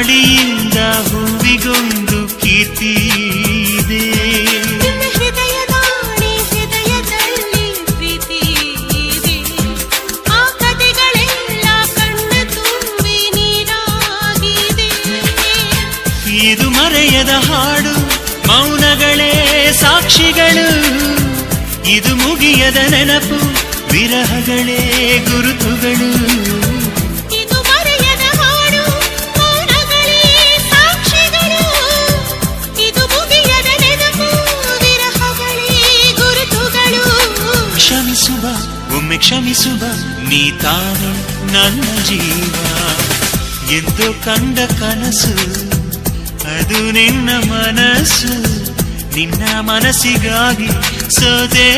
ಗಾಳಿಯಿಂದ ಹೂವಿಗೊಂದು ಕೀರ್ತಿ ಇದೆ. ನಿನ್ನ ಹೃದಯದಲ್ಲಿ ಪ್ರೀತಿ ಇದೆ. ಆ ಕಥೆಗಳೆಲ್ಲ ಕಣ್ಣ ತುಂಬಿ ನೀರಾಗಿದೆ. ಇದು ಮರೆಯದ ಹಾಡು, ಮೌನಗಳೇ ಸಾಕ್ಷಿಗಳು. ಇದು ಮುಗಿಯದ ನೆನಪು, ವಿರಹಗಳೇ ಗುರುತುಗಳು. ಇದು ಮರೆಯದ ಹಾಡು, ಮೌನಗಳೇ ಸಾಕ್ಷಿಗಳು. ಇದು ಮುಗಿಯದ ನೆನಪು, ವಿರಹಗಳೇ ಗುರುತುಗಳು. ಕ್ಷಮಿಸುವ, ಒಮ್ಮೆ ಕ್ಷಮಿಸುವ, ನೀ ತಾನೆ ನನ್ನ ಜೀವ. ಎಂದು ಕಂಡ ಕನಸು ಅದು ನಿನ್ನ ಮನಸ್ಸು. ನಿನ್ನ ಮನಸ್ಸಿಗಾಗಿ ಸೋದೆ.